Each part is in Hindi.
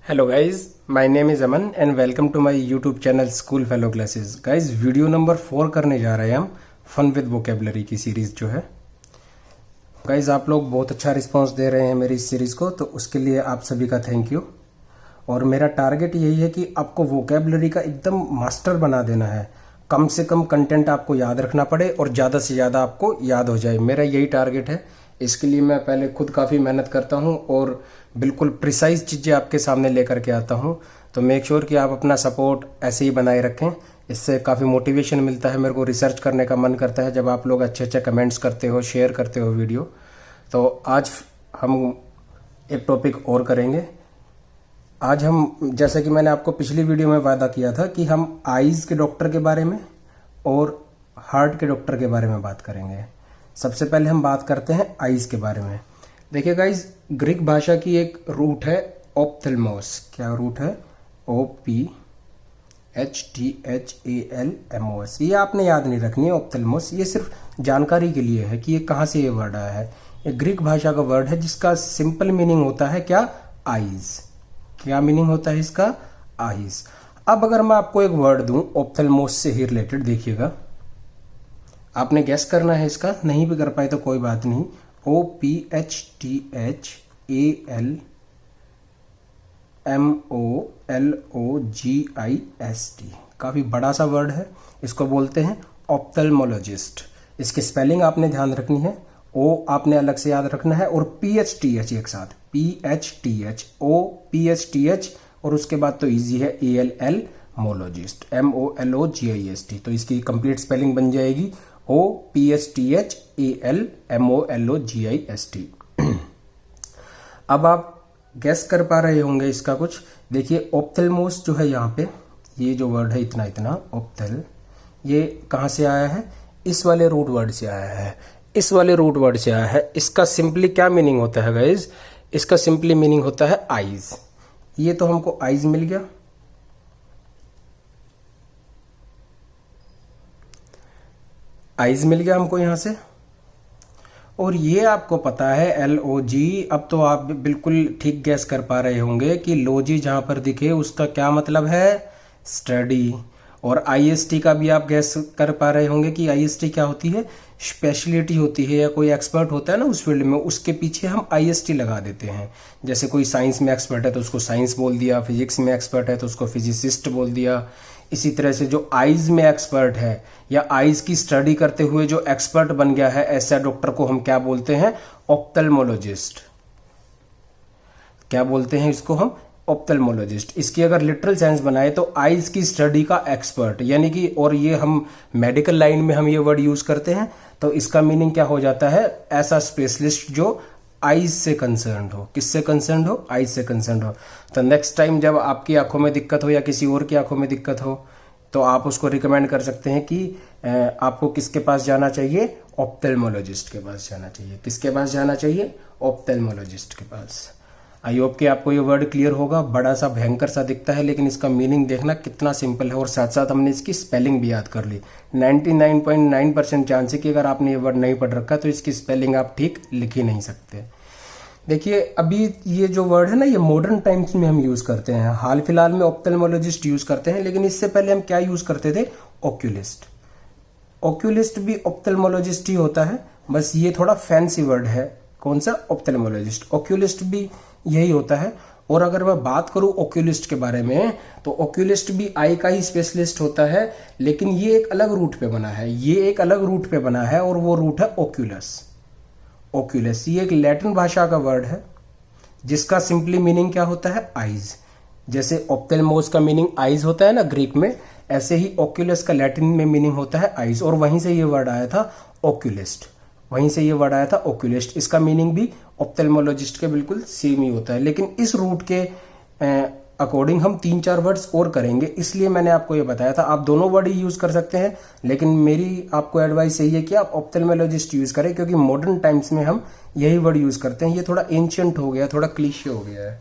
Hello guys, my name is Aman and welcome to my YouTube channel school fellow classes. Guys video number 4 करने जा रहे हैं हम फन विद वोकेबलरी की सीरीज़ जो है। गाइज आप लोग बहुत अच्छा रिस्पांस दे रहे हैं मेरी इस सीरीज़ को, तो उसके लिए आप सभी का थैंक यू। और मेरा टारगेट यही है कि आपको वोकेबलरी का एकदम मास्टर बना देना है। कम से कम कंटेंट आपको याद रखना पड़े और ज़्यादा से ज़्यादा आपको याद हो जाए, मेरा यही टारगेट है। इसके लिए मैं पहले खुद काफ़ी मेहनत करता हूँ और बिल्कुल प्रिसाइज चीज़ें आपके सामने लेकर के आता हूँ। तो मेक श्योर कि आप अपना सपोर्ट ऐसे ही बनाए रखें, इससे काफ़ी मोटिवेशन मिलता है। मेरे को रिसर्च करने का मन करता है जब आप लोग अच्छे अच्छे कमेंट्स करते हो, शेयर करते हो वीडियो। तो आज हम एक टॉपिक और करेंगे। आज हम, जैसा कि मैंने आपको पिछली वीडियो में वादा किया था कि हम आईज़ के डॉक्टर के बारे में और हार्ट के डॉक्टर के बारे में बात करेंगे। सबसे पहले हम बात करते हैं आईज़ के बारे में। देखिए गाइज, ग्रीक भाषा की एक रूट है ऑप्थेल्मोस। क्या रूट है? OPHTHALMOS। ये आपने याद नहीं रखनी है ऑप्थेल्मोस, ये सिर्फ जानकारी के लिए है कि ये कहाँ से ये वर्ड आया है। ये ग्रीक भाषा का वर्ड है जिसका सिंपल मीनिंग होता है क्या? आईज। क्या मीनिंग होता है इसका? आईज। अब अगर मैं आपको एक वर्ड दूं ऑप्थेल्मोस से ही रिलेटेड, देखिएगा, आपने गैस करना है इसका। नहीं भी कर पाए तो कोई बात नहीं। OPHTHALMOLOGIST, काफी बड़ा सा वर्ड है। इसको बोलते हैं ऑप्थेल्मोलॉजिस्ट। इसकी स्पेलिंग आपने ध्यान रखनी है। ओ आपने अलग से याद रखना है और PHTH एक साथ, PHTH, OPHTH, और उसके बाद तो इजी है ALL मोलॉजिस्ट, MOLOGIST। तो इसकी कंप्लीट स्पेलिंग बन जाएगी OPHTHALMOLOGIST। अब आप गैस कर पा रहे होंगे इसका कुछ। देखिए ऑप्थेल्मोस जो है यहाँ पे, ये जो वर्ड है इतना इतना ऑप्थेल, ये कहाँ से आया है? इस वाले रूट वर्ड से आया है। इस वाले रूट वर्ड से आया है। इसका सिंपली क्या मीनिंग होता है गाइज? इसका सिंपली मीनिंग होता है आईज। ये तो हमको आईज मिल गया। आईज मिल गया हमको यहां से। और ये आपको पता है LOG। अब तो आप बिल्कुल ठीक गैस कर पा रहे होंगे कि लोजी जहां पर दिखे उसका क्या मतलब है? स्टडी। और IST का भी आप गैस कर पा रहे होंगे कि IST क्या होती है? स्पेशलिटी होती है, या कोई एक्सपर्ट होता है ना उस फील्ड में, उसके पीछे हम IST लगा देते हैं। जैसे कोई साइंस में एक्सपर्ट है तो उसको साइंस बोल दिया, फिजिक्स में एक्सपर्ट है तो उसको फिजिसिस्ट बोल दिया। इसी तरह से जो आईज में एक्सपर्ट है या आईज की स्टडी करते हुए जो एक्सपर्ट बन गया है, ऐसा डॉक्टर को हम क्या बोलते हैं? ऑप्थेल्मोलॉजिस्ट। क्या बोलते हैं इसको हम? ऑप्थेल्मोलॉजिस्ट। इसकी अगर लिटरल सेंस बनाए तो आईज की स्टडी का एक्सपर्ट, यानी कि, और ये हम मेडिकल लाइन में हम ये वर्ड यूज करते हैं, तो इसका मीनिंग क्या हो जाता है? ऐसा स्पेशलिस्ट जो आईज से कंसर्न्ड हो। किससे कंसर्न्ड हो? आईज से कंसर्न्ड हो। तो नेक्स्ट टाइम जब आपकी आंखों में दिक्कत हो या किसी और की आंखों में दिक्कत हो, तो आप उसको रिकमेंड कर सकते हैं कि आपको किसके पास जाना चाहिए? ऑप्थेल्मोलॉजिस्ट के पास जाना चाहिए। किसके पास जाना चाहिए? ऑप्थेल्मोलॉजिस्ट के पास। आई होप कि आपको ये वर्ड क्लियर होगा। बड़ा सा भयंकर सा दिखता है, लेकिन इसका मीनिंग देखना कितना सिंपल है, और साथ साथ हमने इसकी स्पेलिंग भी याद कर ली। 99.9% चांस है कि अगर आपने ये वर्ड नहीं पढ़ रखा तो इसकी स्पेलिंग आप ठीक लिख ही नहीं सकते। देखिए अभी ये जो वर्ड है ना, ये मॉडर्न टाइम्स में हम यूज करते हैं। हाल फिलहाल में ऑप्थेल्मोलॉजिस्ट यूज करते हैं, लेकिन इससे पहले हम क्या यूज करते थे? ऑक्यूलिस्ट। ऑक्यूलिस्ट भी ऑप्थेल्मोलॉजिस्ट ही होता है, बस ये थोड़ा फैंसी वर्ड है। कौन सा? ऑप्थेल्मोलॉजिस्ट। ऑक्यूलिस्ट भी यही होता है। और अगर मैं बात करूं ऑक्यूलिस्ट के बारे में, तो ऑक्यूलिस्ट भी आई का ही स्पेशलिस्ट होता है, लेकिन ये एक अलग रूट पे बना है। ये एक अलग रूट पे बना है और वो रूट है ओक्यूलस। ओक्यूलस ये एक लैटिन भाषा का वर्ड है जिसका सिंपली मीनिंग क्या होता है? आईज। जैसे ऑप्थेल्मोस का मीनिंग आईज होता है ना ग्रीक में, ऐसे ही ओक्यूलस का लैटिन में मीनिंग होता है आईज। और वहीं से ये वर्ड आया था ओक्यूलिस्ट। वहीं से ये वर्ड आया था ओक्यूलिस्ट। इसका मीनिंग भी ऑप्थेल्मोलॉजिस्ट के बिल्कुल सेम ही होता है, लेकिन इस रूट के अकॉर्डिंग हम 3-4 वर्ड्स और करेंगे, इसलिए मैंने आपको ये बताया था। आप दोनों वर्ड ही यूज कर सकते हैं, लेकिन मेरी आपको एडवाइस यही है कि आप ऑप्थेल्मोलॉजिस्ट यूज करें, क्योंकि मॉडर्न टाइम्स में हम यही वर्ड यूज करते हैं। ये थोड़ा एंशियंट हो गया, थोड़ा क्लीशे हो गया है।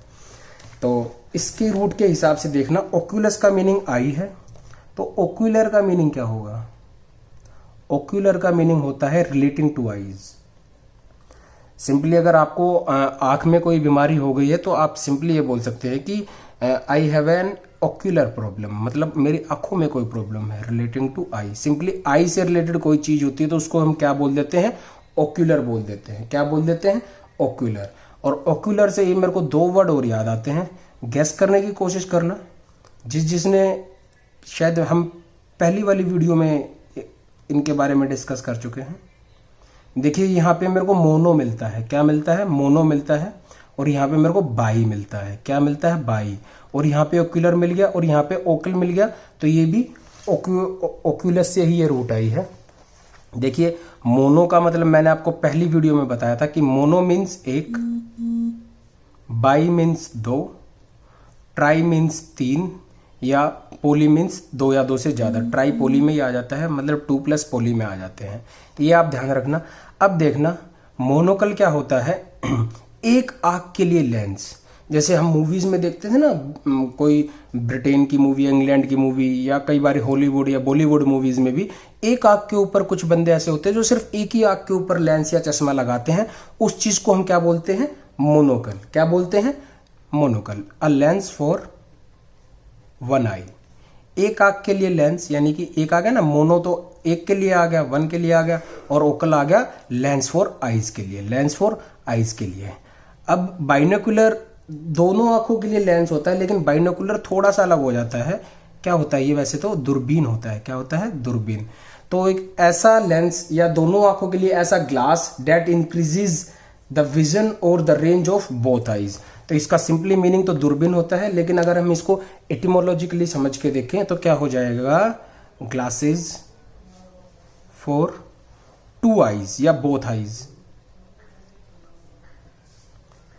तो इसके रूट के हिसाब से देखना, ओक्यूलस का मीनिंग आई है, तो ओक्यूलर का मीनिंग क्या होगा? ओक्यूलर का मीनिंग होता है रिलेटिंग टू आईज। सिंपली अगर आपको आंख में कोई बीमारी हो गई है तो आप सिंपली ये बोल सकते हैं कि I have an ocular problem, मतलब मेरी आंखों में कोई प्रॉब्लम है, relating to eye. Simply eye से रिलेटेड कोई चीज होती है तो उसको हम क्या बोल देते हैं, ऑक्यूलर बोल देते हैं। क्या बोल देते हैं, ऑक्यूलर। और ऑक्यूलर से ये मेरे को दो वर्ड और याद आते हैं, गेस करने की कोशिश करना। जिसने शायद हम पहली वाली वीडियो में इनके बारे में डिस्कस कर चुके हैं। देखिए यहाँ पे मेरे को मोनो मिलता है, क्या मिलता है, मोनो मिलता है। और यहाँ पे मेरे को बाई मिलता है, क्या मिलता है, बाई। और यहाँ पे ओक्यूलर मिल गया और यहाँ पे ओकल मिल गया, तो ये भी ओक्यूलस से ही ये रूट आई है। देखिए मोनो का मतलब मैंने आपको पहली वीडियो में बताया था कि मोनो मीन्स एक, बाई मीन्स दो, ट्राई मीन्स तीन, या पोली मीन्स दो या दो से ज्यादा। ट्राई पोली में ही आ जाता है, मतलब 2 प्लस पोली में आ जाते हैं, ये आप ध्यान रखना। अब देखना मोनोकल क्या होता है, एक आंख के लिए लेंस। जैसे हम मूवीज में देखते थे ना, कोई ब्रिटेन की मूवी, इंग्लैंड की मूवी, या कई बार हॉलीवुड या बॉलीवुड मूवीज में भी एक आंख के ऊपर कुछ बंदे ऐसे होते हैं जो सिर्फ एक ही आंख के ऊपर लेंस या चश्मा लगाते हैं। उस चीज को हम क्या बोलते हैं, मोनोकल। क्या बोलते हैं, मोनोकल। अ लेंस फॉर वन आई, एक आंख के लिए लेंस, यानी कि एक आ गया ना, मोनो तो एक के लिए आ गया, वन के लिए आ गया, और ओकल आ गया लेंस फॉर आईज के लिए, लेंस फॉर आईज के लिए। अब बाइनोकुलर दोनों आंखों के लिए लेंस होता है, लेकिन बाइनोकुलर थोड़ा सा अलग हो जाता है। क्या होता है ये, वैसे तो दूरबीन होता है। क्या होता है, दूरबीन। तो एक ऐसा लेंस या दोनों आंखों के लिए ऐसा glass that increases the vision और the range of both eyes. तो इसका सिंपली मीनिंग तो दूरबीन होता है, लेकिन अगर हम इसको एटिमोलॉजिकली समझ के देखें तो क्या हो जाएगा, ग्लासेस फॉर टू आईज या both eyes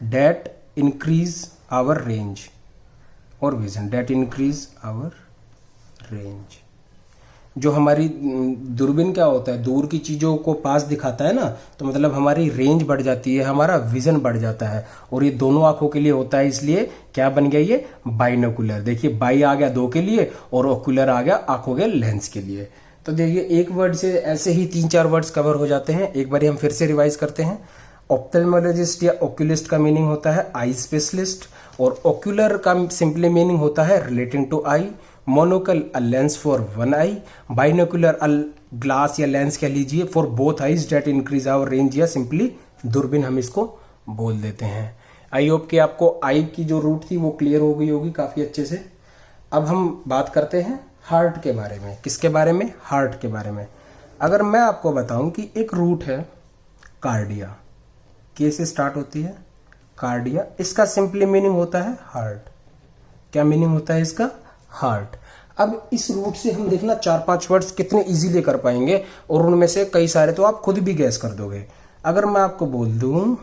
that increase our range और vision, that increase our range. जो हमारी दूरबीन क्या होता है, दूर की चीजों को पास दिखाता है ना, तो मतलब हमारी रेंज बढ़ जाती है, हमारा विजन बढ़ जाता है। और ये दोनों आंखों के लिए होता है, इसलिए क्या बन गया ये, बाइनोकुलर। देखिए बाई आ गया दो के लिए और ओकुलर आ गया आंखों के लेंस के लिए। तो देखिए एक वर्ड से ऐसे ही 3-4 वर्ड्स कवर हो जाते हैं। एक बार हम फिर से रिवाइज करते हैं। ऑप्थेल्मोलॉजिस्ट या ओक्यूलिस्ट का मीनिंग होता है आई स्पेशलिस्ट, और ओक्यूलर का सिंपली मीनिंग होता है relating to eye. Monocle a lens for one eye, binocular a glass या लेंस कह लीजिए for both eyes that increase our range, या सिंपली दूरबीन हम इसको बोल देते हैं। आई होप कि आपको आई की जो रूट थी वो क्लियर हो गई होगी काफी अच्छे से। अब हम बात करते हैं हार्ट के बारे में। किसके बारे में, हार्ट के बारे में। अगर मैं आपको बताऊं कि एक रूट है कार्डिया, कैसे स्टार्ट होती है, कार्डिया, इसका सिंपली मीनिंग होता है हार्ट। क्या मीनिंग होता है इसका, हार्ट। अब इस रूट से हम देखना 4-5 वर्ड्स कितने इजीली कर पाएंगे, और उनमें से कई सारे तो आप खुद भी गैस कर दोगे। अगर मैं आपको बोल दूं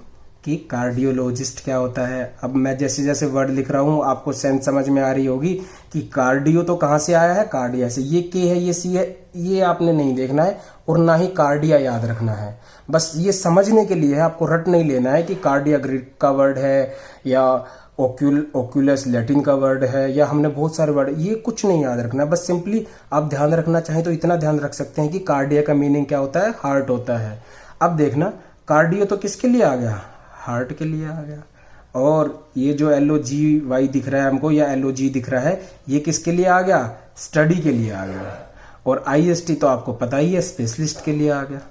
कि कार्डियोलॉजिस्ट क्या होता है, अब मैं जैसे जैसे वर्ड लिख रहा हूं आपको सेंस समझ में आ रही होगी कि कार्डियो तो कहां से आया है, कार्डिया से। ये के है, ये सी है, ये आपने नहीं देखना है, और ना ही कार्डिया याद रखना है। बस ये समझने के लिए है, आपको रट नहीं लेना है कि कार्डिया ग्रीक का वर्ड है या ओक्यूलस लैटिन का वर्ड है, या हमने बहुत सारे वर्ड, ये कुछ नहीं याद रखना। बस सिंपली आप ध्यान रखना चाहें तो इतना ध्यान रख सकते हैं कि कार्डिया का मीनिंग क्या होता है, हार्ट होता है। अब देखना कार्डियो तो किसके लिए आ गया, हार्ट के लिए आ गया। और ये जो LOGY दिख रहा है हमको, या LOG दिख रहा है, ये किसके लिए आ गया, स्टडी के लिए आ गया। और IST तो आपको पता ही है, स्पेशलिस्ट के लिए आ गया।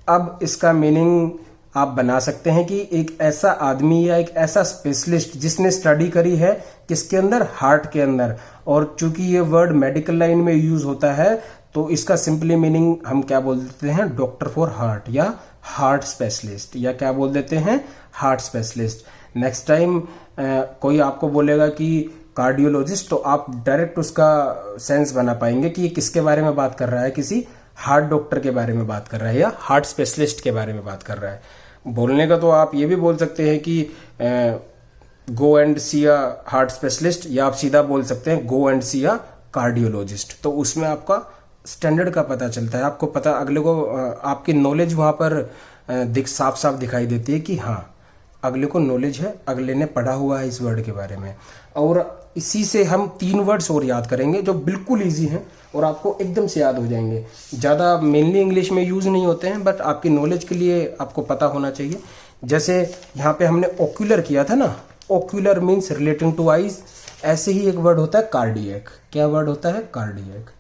अब इसका मीनिंग आप बना सकते हैं कि एक ऐसा आदमी या एक ऐसा स्पेशलिस्ट जिसने स्टडी करी है किसके अंदर, हार्ट के अंदर। और चूंकि ये वर्ड मेडिकल लाइन में यूज होता है तो इसका सिंपली मीनिंग हम क्या बोल देते हैं, डॉक्टर फॉर हार्ट या हार्ट स्पेशलिस्ट, या क्या बोल देते हैं, हार्ट स्पेशलिस्ट। नेक्स्ट टाइम कोई आपको बोलेगा कि कार्डियोलॉजिस्ट, तो आप डायरेक्ट उसका सेंस बना पाएंगे कि ये किसके बारे में बात कर रहा है, किसी हार्ट डॉक्टर के बारे में बात कर रहा है या हार्ट स्पेशलिस्ट के बारे में बात कर रहा है। बोलने का तो आप ये भी बोल सकते हैं कि go and see a heart specialist, या आप सीधा बोल सकते हैं गो एंड सी अ कार्डियोलॉजिस्ट। तो उसमें आपका स्टैंडर्ड का पता चलता है, आपको पता, अगले को आपकी नॉलेज वहां पर साफ साफ दिखाई देती है कि हाँ अगले को नॉलेज है, अगले ने पढ़ा हुआ है इस वर्ड के बारे में। और इसी से हम 3 वर्ड्स और याद करेंगे जो बिल्कुल इजी हैं और आपको एकदम से याद हो जाएंगे। ज़्यादा मेनली इंग्लिश में यूज़ नहीं होते हैं, बट आपकी नॉलेज के लिए आपको पता होना चाहिए। जैसे यहाँ पे हमने ओक्यूलर किया था ना, ocular means relating two eyes, ऐसे ही एक वर्ड होता है कार्डियक। क्या वर्ड होता है? कार्डियक,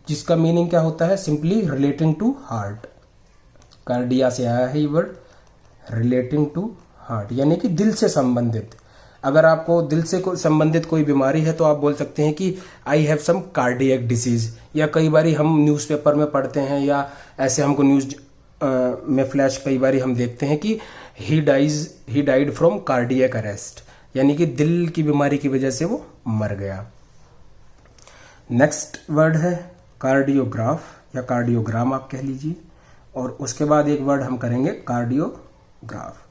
जिसका मीनिंग क्या होता है? Simply relating to heart. Cardia से आया है ये वर्ड, रिलेटिंग टू हार्ट, यानी कि दिल से संबंधित। अगर आपको दिल से संबंधित कोई बीमारी है तो आप बोल सकते हैं कि I have some cardiac disease. या कई बारी हम न्यूज़पेपर में पढ़ते हैं या ऐसे हमको न्यूज़ में फ्लैश कई बारी हम देखते हैं कि he died from cardiac arrest, यानी कि दिल की बीमारी की वजह से वो मर गया। नेक्स्ट वर्ड है कार्डियोग्राफ या कार्डियोग्राम आप कह लीजिए, और उसके बाद एक वर्ड हम करेंगे कार्डियोग्राफ।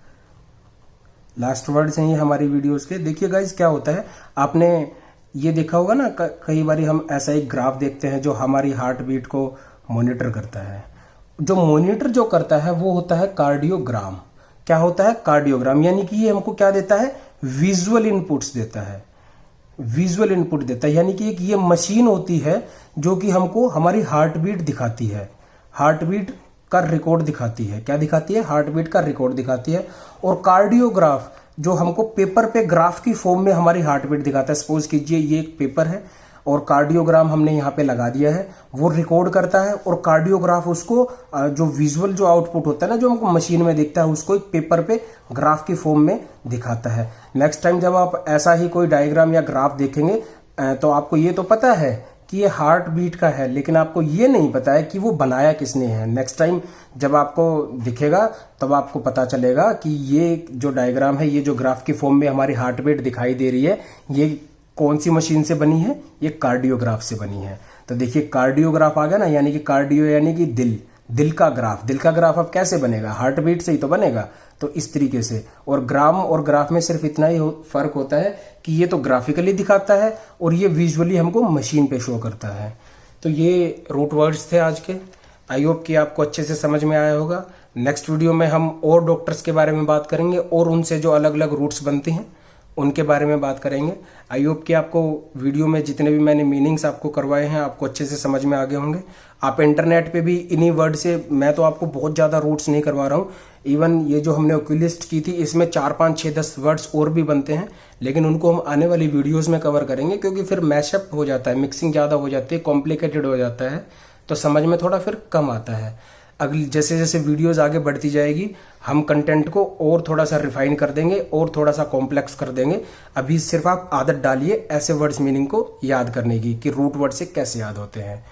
लास्ट वर्ड्स हैं ये हमारी वीडियोस के। देखिए गाइज क्या होता है, आपने ये देखा होगा ना, कई बार हम ऐसा एक ग्राफ देखते हैं जो हमारी हार्ट बीट को मॉनिटर करता है। जो मॉनिटर जो करता है वो होता है कार्डियोग्राम। क्या होता है? कार्डियोग्राम, यानी कि ये हमको क्या देता है? विजुअल इनपुट्स देता है, विजुअल इनपुट देता है। यानी कि एक ये मशीन होती है जो कि हमको हमारी हार्ट बीट दिखाती है, हार्ट बीट का रिकॉर्ड दिखाती है। क्या दिखाती है? हार्ट बीट का रिकॉर्ड दिखाती है। और कार्डियोग्राफ जो हमको पेपर पे ग्राफ की फॉर्म में हमारी हार्ट बीट दिखाता है। सपोज कीजिए ये एक पेपर है और कार्डियोग्राम हमने यहाँ पे लगा दिया है, वो रिकॉर्ड करता है और कार्डियोग्राफ उसको जो विजुअल जो आउटपुट होता है ना, जो हमको मशीन में दिखता है, उसको एक पेपर पे ग्राफ की फॉर्म में दिखाता है। नेक्स्ट टाइम जब आप ऐसा ही कोई डायग्राम या ग्राफ देखेंगे तो आपको ये तो पता है कि ये हार्ट बीट का है, लेकिन आपको ये नहीं पता है कि वो बनाया किसने है। नेक्स्ट टाइम जब आपको दिखेगा तब आपको पता चलेगा कि ये जो डायग्राम है, ये जो ग्राफ की फॉर्म में हमारी हार्ट बीट दिखाई दे रही है, ये कौन सी मशीन से बनी है? ये कार्डियोग्राफ से बनी है। तो देखिए कार्डियोग्राफ आ गया ना, यानी कि कार्डियो यानी कि दिल, दिल का ग्राफ। दिल का ग्राफ अब कैसे बनेगा? हार्ट बीट से ही तो बनेगा। तो इस तरीके से, और ग्राम और ग्राफ में सिर्फ इतना ही फर्क होता है कि ये तो ग्राफिकली दिखाता है और ये विजुअली हमको मशीन पे शो करता है। तो ये रूट वर्ड्स थे आज के। आई होप कि आपको अच्छे से समझ में आया होगा। नेक्स्ट वीडियो में हम और डॉक्टर्स के बारे में बात करेंगे और उनसे जो अलग अलग रूट्स बनते हैं उनके बारे में बात करेंगे। आई होप कि आपको वीडियो में जितने भी मैंने मीनिंग्स आपको करवाए हैं आपको अच्छे से समझ में आ गए होंगे। आप इंटरनेट पे भी इन्हीं वर्ड से, मैं तो आपको बहुत ज़्यादा रूट्स नहीं करवा रहा हूँ। इवन ये जो हमने ओक्यूलिस्ट की थी इसमें 4, 5, 6, 10 वर्ड्स और भी बनते हैं, लेकिन उनको हम आने वाली वीडियोज़ में कवर करेंगे, क्योंकि फिर मैशअप हो जाता है, मिक्सिंग ज़्यादा हो जाती है, कॉम्प्लिकेटेड हो जाता है, तो समझ में थोड़ा फिर कम आता है। अगली जैसे जैसे वीडियोस आगे बढ़ती जाएगी हम कंटेंट को और थोड़ा सा रिफाइन कर देंगे और थोड़ा सा कॉम्प्लेक्स कर देंगे। अभी सिर्फ आप आदत डालिए ऐसे वर्ड्स मीनिंग को याद करने की कि रूट वर्ड से कैसे याद होते हैं।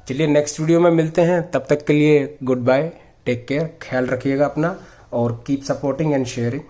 चलिए नेक्स्ट वीडियो में मिलते हैं, तब तक के लिए गुड बाय, टेक केयर, ख्याल रखिएगा अपना और कीप सपोर्टिंग एंड शेयरिंग।